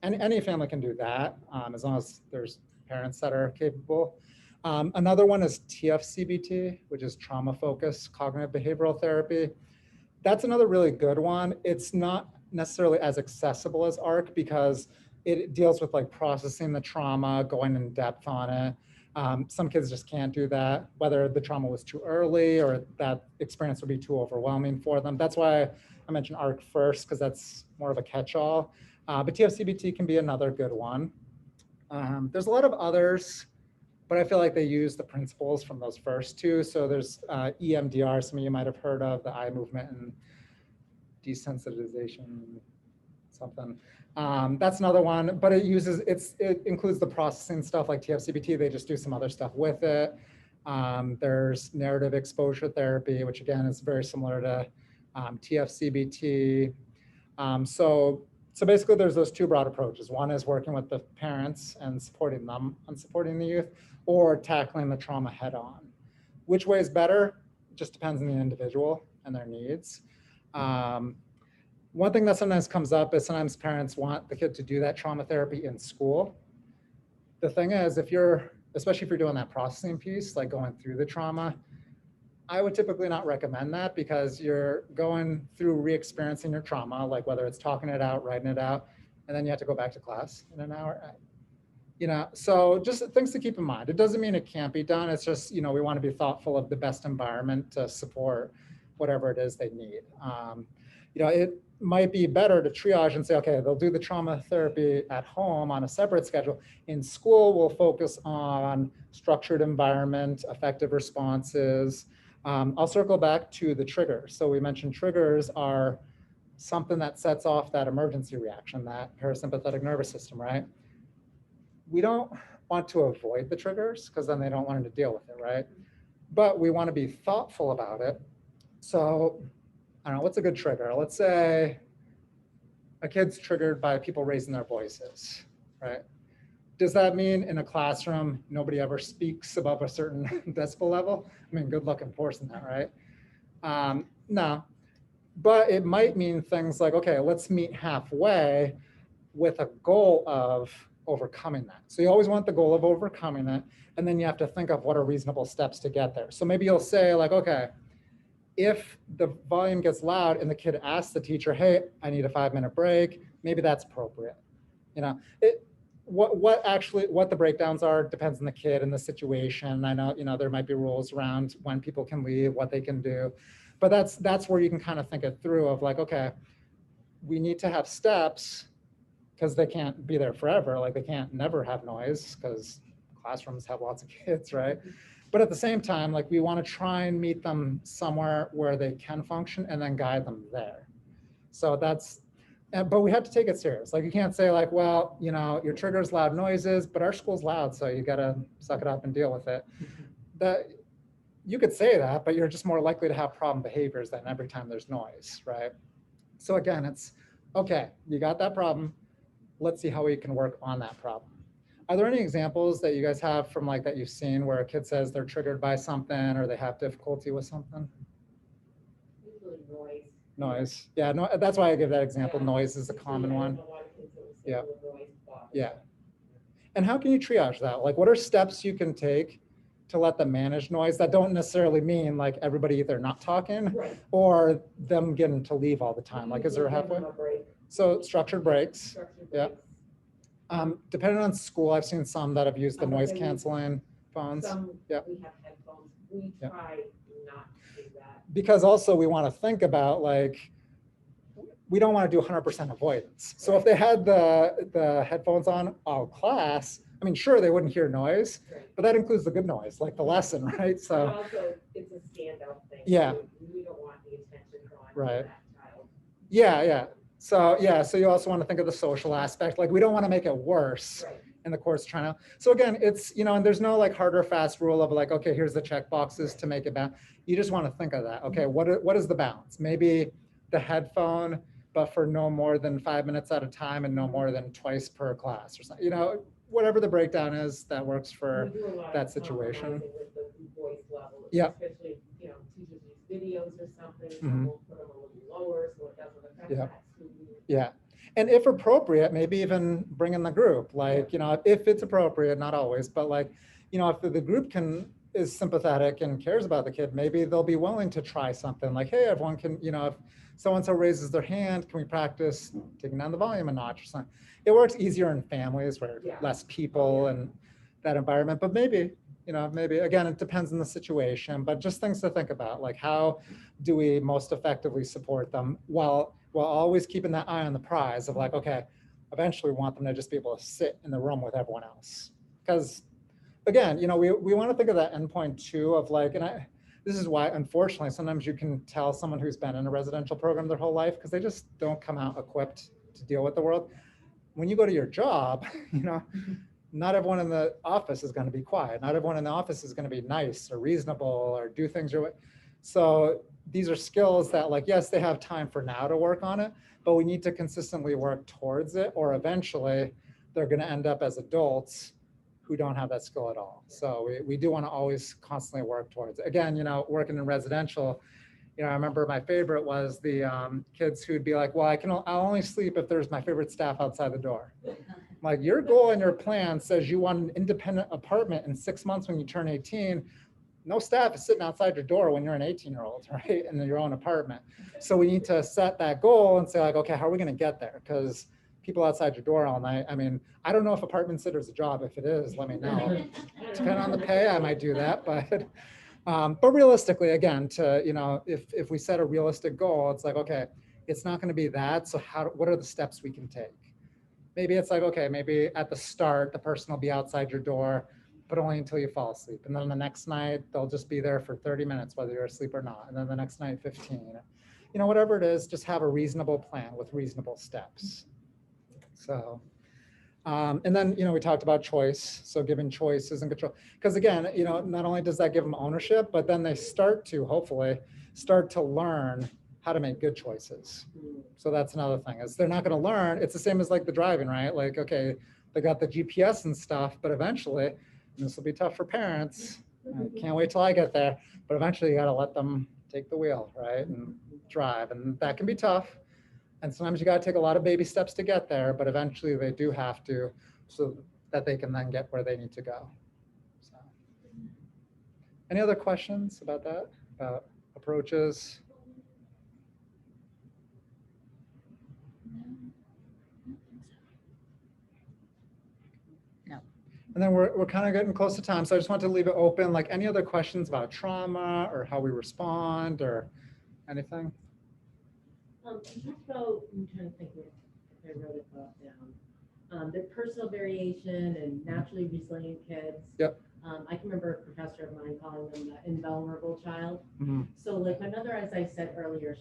And any family can do that as long as there's parents that are capable. Another one is TFCBT, which is trauma-focused cognitive behavioral therapy. That's another really good one. It's not necessarily as accessible as ARC because it deals with like processing the trauma, going in depth on it. Some kids just can't do that, whether the trauma was too early or that experience would be too overwhelming for them. That's why I mentioned ARC first, because that's more of a catch-all. But TFCBT can be another good one. There's a lot of others, but I feel like they use the principles from those first two. So there's EMDR, some of you might have heard of, the eye movement and desensitization, something. That's another one, but it includes the processing stuff like TFCBT. They just do some other stuff with it. There's narrative exposure therapy, which again is very similar to TFCBT. So basically there's those two broad approaches. One is working with the parents and supporting them and supporting the youth, or tackling the trauma head on. Which way is better? Just depends on the individual and their needs. One thing that sometimes comes up is sometimes parents want the kid to do that trauma therapy in school. The thing is, especially if you're doing that processing piece, like going through the trauma, I would typically not recommend that because you're going through re-experiencing your trauma, like whether it's talking it out, writing it out, and then you have to go back to class in an hour. So just things to keep in mind. It doesn't mean it can't be done. It's just, we want to be thoughtful of the best environment to support whatever it is they need. It might be better to triage and say, okay, they'll do the trauma therapy at home on a separate schedule. In school, we'll focus on structured environment, effective responses. I'll circle back to the triggers. So we mentioned triggers are something that sets off that emergency reaction, that parasympathetic nervous system, right? We don't want to avoid the triggers because then they don't want to deal with it, right? But we want to be thoughtful about it. So I don't know, what's a good trigger? Let's say a kid's triggered by people raising their voices, right? Does that mean in a classroom, nobody ever speaks above a certain decibel level? I mean, good luck enforcing that, right? No, but it might mean things like, okay, let's meet halfway with a goal of overcoming that. So you always want the goal of overcoming it, and then you have to think of what are reasonable steps to get there. So maybe you'll say like, okay, if the volume gets loud and the kid asks the teacher, hey, I need a 5-minute break, maybe that's appropriate. What the breakdowns are depends on the kid and the situation. I know, there might be rules around when people can leave, what they can do, but that's where you can kind of think it through of like, okay, we need to have steps because they can't be there forever. Like they can't never have noise because classrooms have lots of kids, right? But at the same time, like we want to try and meet them somewhere where they can function and then guide them there. So but we have to take it serious. Like you can't say like, well, your trigger's loud noises, but our school's loud, so you got to suck it up and deal with it. You could say that, but you're just more likely to have problem behaviors than every time there's noise, right? So again, it's, okay, you got that problem. Let's see how we can work on that problem. Are there any examples that you guys have from like that you've seen where a kid says they're triggered by something or they have difficulty with something? Usually noise. Noise. Yeah, no, that's why I give that example. Yeah. Noise is a common one. Yeah. Yeah. And how can you triage that? Like what are steps you can take to let them manage noise that don't necessarily mean like everybody either not talking or them getting to leave all the time? Like is there a halfway? So structured breaks. Yeah. Depending on school, I've seen some that have used the noise canceling phones. Yeah. We have headphones. We try not to do that. Because also we want to think about like, we don't want to do 100% avoidance. So if they had the headphones on all class, I mean, sure, they wouldn't hear noise, but that includes the good noise, like the lesson, right? So but also it's a standout thing. Yeah. So we don't want the attention drawn Right. to that child. Yeah, yeah. So yeah, so you also want to think of the social aspect. Like we don't want to make it worse in the course trying to. So again, it's, and there's no like hard or fast rule of like, okay, here's the check boxes to make it bad. You just want to think of that. Okay, what is the balance? Maybe the headphone, but for no more than 5 minutes at a time and no more than twice per class or something. Whatever the breakdown is that works for that situation. With the voice level, Yeah. especially teachers use videos or something. So we'll put them a little lower so it doesn't affect that student. Yeah. And if appropriate, maybe even bring in the group, like, if it's appropriate, not always, but like, if the group can is sympathetic and cares about the kid, maybe they'll be willing to try something like, hey, everyone can, if so-and-so raises their hand, can we practice taking down the volume a notch or something? It works easier in families where less people and that environment, but maybe, maybe, again, it depends on the situation, but just things to think about, like how do we most effectively support them while always keeping that eye on the prize of like, okay, eventually we want them to just be able to sit in the room with everyone else. Because again, we want to think of that endpoint too of like, this is why, unfortunately, sometimes you can tell someone who's been in a residential program their whole life because they just don't come out equipped to deal with the world. When you go to your job, not everyone in the office is going to be quiet. Not everyone in the office is going to be nice or reasonable or do things your way. So these are skills that, like, yes, they have time for now to work on it, but we need to consistently work towards it, or eventually they're going to end up as adults who don't have that skill at all. So we do want to always constantly work towards it. Again, working in residential, I remember my favorite was the kids who'd be like, well, I'll only sleep if there's my favorite staff outside the door. Like, your goal and your plan says you want an independent apartment in 6 months when you turn 18. No staff is sitting outside your door when you're an 18-year-old, right? In your own apartment. So we need to set that goal and say like, okay, how are we going to get there? Because people outside your door all night. I mean, I don't know if apartment sitter's a job. If it is, let me know. Depending on the pay, I might do that. But realistically, again, if we set a realistic goal, it's like, okay, it's not going to be that. So what are the steps we can take? Maybe it's like, okay, maybe at the start, the person will be outside your door, but only until you fall asleep. And then the next night, they'll just be there for 30 minutes, whether you're asleep or not. And then the next night, 15. Whatever it is, just have a reasonable plan with reasonable steps. So, and then, we talked about choice. So giving choices and control, because again, not only does that give them ownership, but then they hopefully start to learn how to make good choices. So that's another thing is they're not going to learn. It's the same as like the driving, right? Like, okay, they got the GPS and stuff, but eventually, and this will be tough for parents. I can't wait till I get there, but eventually you got to let them take the wheel, right? And drive. And that can be tough. And sometimes you got to take a lot of baby steps to get there, but eventually they do have to, so that they can then get where they need to go. So, any other questions about that, about approaches? No. And then we're kind of getting close to time, so I just want to leave it open. Like, any other questions about trauma or how we respond or anything? You talked about, I'm trying to think if I wrote it down. The personal variation and naturally resilient kids. Yep. I can remember a professor of mine calling them the invulnerable child. Mm-hmm. So like my mother, as I shared earlier,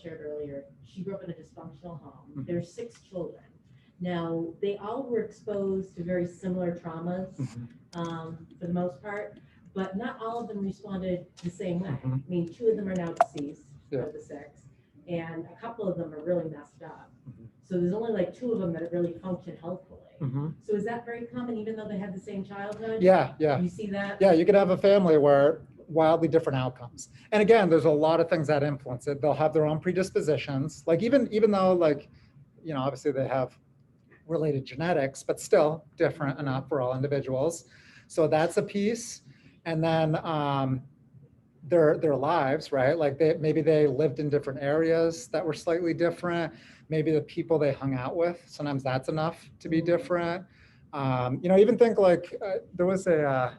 she grew up in a dysfunctional home. Mm-hmm. There's 6 children. Now, they all were exposed to very similar traumas for the most part, but not all of them responded the same way. Mm-hmm. I mean, 2 of them are now deceased Yeah. of the 6, and a couple of them are really messed up. Mm-hmm. So there's only like 2 of them that really function healthfully. Mm-hmm. So is that very common, even though they had the same childhood? Yeah. You see that? Yeah, you could have a family where wildly different outcomes. And again, there's a lot of things that influence it. They'll have their own predispositions. Like even though like, obviously they have related genetics, but still different enough for all individuals. So that's a piece. And then their lives, right? Like maybe they lived in different areas that were slightly different. Maybe the people they hung out with, sometimes that's enough to be different. Even think like there was a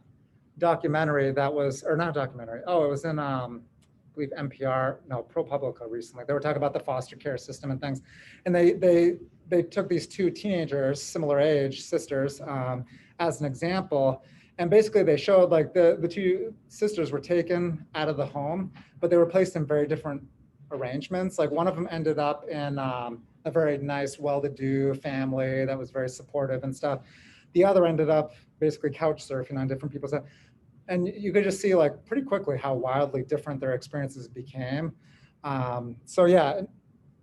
documentary that was, or not documentary. Oh, it was in, I believe NPR, no, ProPublica recently. They were talking about the foster care system and things. And they took these 2 teenagers, similar age, sisters, as an example. And basically they showed like the 2 sisters were taken out of the home, but they were placed in very different arrangements. Like one of them ended up in a very nice, well-to-do family that was very supportive and stuff. The other ended up basically couch surfing on different people's. And you could just see like pretty quickly how wildly different their experiences became. So yeah,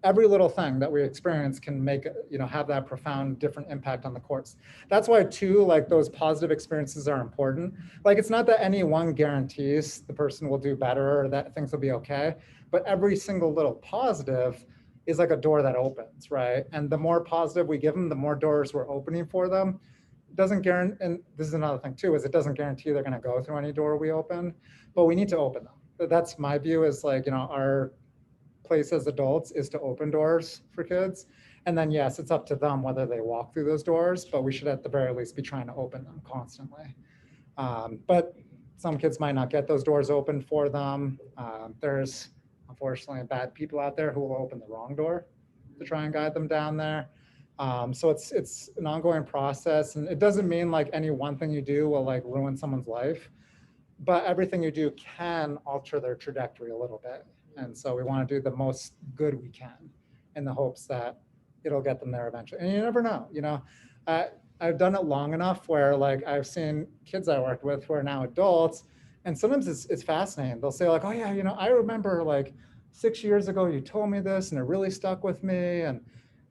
every little thing that we experience can make, have that profound different impact on the course. That's why too, like those positive experiences are important. Like it's not that any one guarantees the person will do better or that things will be okay, but every single little positive is like a door that opens, right? And the more positive we give them, the more doors we're opening for them. doesn't guarantee, and this is another thing too, is it doesn't guarantee they're going to go through any door we open, but we need to open them. But that's my view, is like, our place as adults is to open doors for kids. And then, yes, it's up to them whether they walk through those doors, but we should at the very least be trying to open them constantly. But some kids might not get those doors open for them. There's unfortunately bad people out there who will open the wrong door to try and guide them down there. So it's an ongoing process, and it doesn't mean like any one thing you do will like ruin someone's life, but everything you do can alter their trajectory a little bit. And so we want to do the most good we can in the hopes that it'll get them there eventually. And you never know, I've done it long enough where like I've seen kids I worked with who are now adults, and sometimes it's fascinating. They'll say like, oh yeah, I remember like 6 years ago you told me this and it really stuck with me. And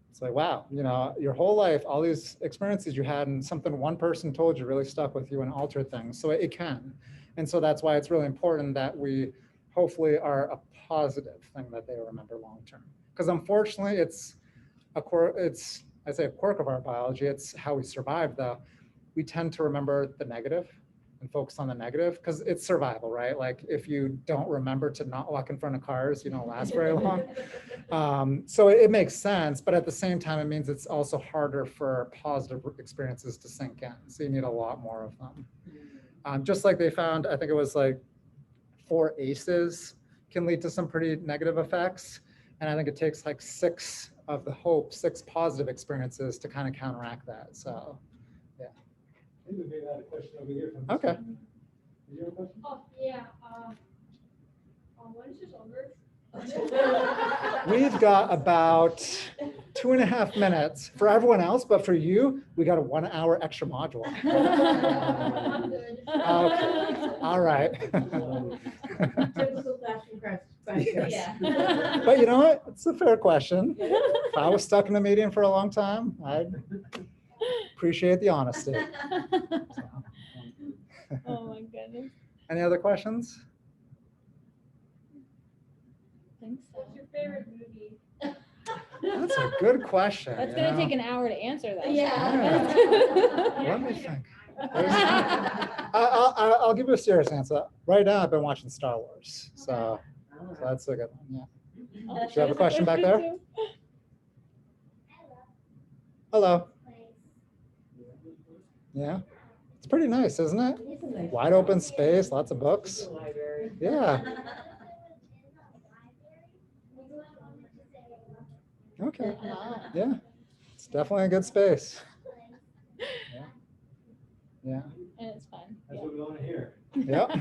it's like, wow, your whole life, all these experiences you had, and something one person told you really stuck with you and altered things. So it can. And so that's why it's really important that we hopefully are a positive thing that they remember long term. Because unfortunately, it's a quirk of our biology. It's how we survive, though. We tend to remember the negative and focus on the negative because it's survival, right? Like if you don't remember to not walk in front of cars, you don't last very long. So it makes sense, but at the same time, it means it's also harder for positive experiences to sink in. So you need a lot more of them. Just like they found, I think it was like 4 ACEs can lead to some pretty negative effects. And I think it takes like 6 positive experiences to kind of counteract that. So, yeah. I think we had a question over here. Okay. Did you have a question? Oh, yeah. When is this over? We've got about 2.5 minutes for everyone else, but for you, we got a 1 hour extra module. Okay. All right. Typical classroom question. Yes. But you know what? It's a fair question. If I was stuck in a meeting for a long time, I'd appreciate the honesty. So. Oh my goodness. Any other questions? I think so. What's your favorite movie? That's a good question. That's gonna take an hour to answer that. Let me think. I'll give you a serious answer. Right now, I've been watching Star Wars, so that's a good one. Yeah. Oh, Do you have a question back there? too? Hello. Yeah. It's pretty nice, isn't it? Wide open space, lots of books. Yeah. Okay. Ah. Yeah. It's definitely a good space. Yeah. Yeah. And it's fun. That's what we want to hear. Yep.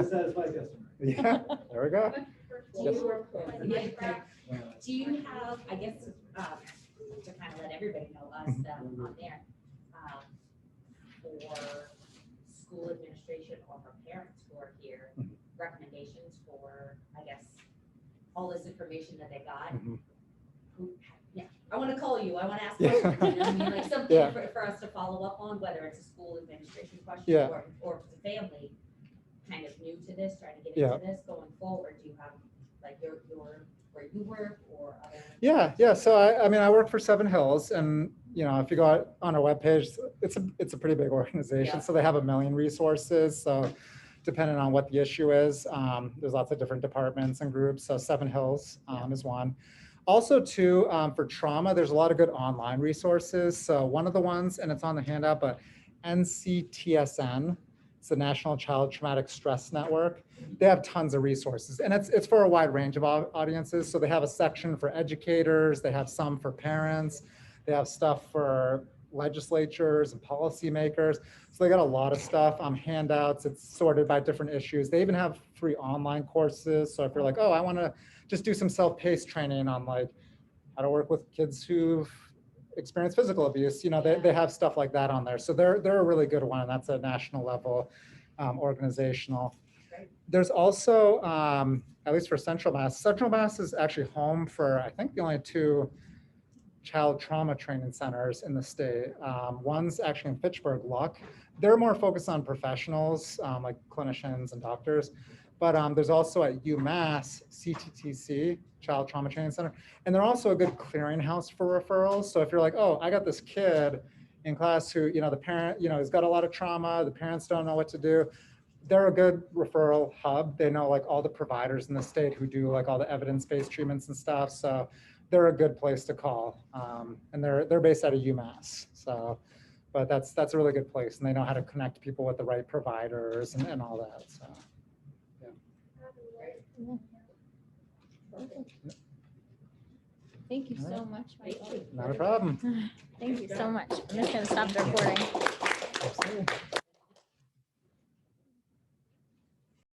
Satisfied customer. Yeah. There we go. Yes. Do you have, I guess, to kind of let everybody know, us on there, for school administration or for parents who are here, recommendations for, I guess, all this information that they got? Mhm. Yeah, I want to call you, I want to ask Yeah. questions, you know what I mean? Like something Yeah. for us to follow up on, whether it's a school administration question Yeah. or if it's a family kind of new to this, trying to get Yeah. into this going forward. Do you have like your where you work or other? Yeah. So I mean, I work for Seven Hills, and if you go out on our webpage, it's a pretty big organization. Yeah. So they have 1 million resources. So depending on what the issue is, there's lots of different departments and groups. So Seven Hills is one. Also, too, for trauma, there's a lot of good online resources. So one of the ones, and it's on the handout, but NCTSN, it's the National Child Traumatic Stress Network. They have tons of resources, and it's for a wide range of audiences. So they have a section for educators, they have some for parents, they have stuff for legislatures and policymakers. So they got a lot of stuff, handouts, it's sorted by different issues. They even have free online courses. So if you're like, oh, I want to just do some self-paced training on like how to work with kids who've experienced physical abuse, they have stuff like that on there. So they're a really good one, and that's a national level organizational. There's also, at least for Central Mass is actually home for, I think, the only 2 child trauma training centers in the state. One's actually in Fitchburg, Luck. They're more focused on professionals, like clinicians and doctors. But there's also at UMass, CTTC, Child Trauma Training Center. And they're also a good clearinghouse for referrals. So if you're like, oh, I got this kid, in class who, the parent, has got a lot of trauma, the parents don't know what to do. They're a good referral hub. They know like all the providers in the state who do like all the evidence-based treatments and stuff. So they're a good place to call. And they're based out of UMass. So, but that's a really good place, and they know how to connect people with the right providers and all that. So. Thank you All so right. much, Michael. Not a problem. Thank you so much. I'm just gonna stop the recording. Absolutely.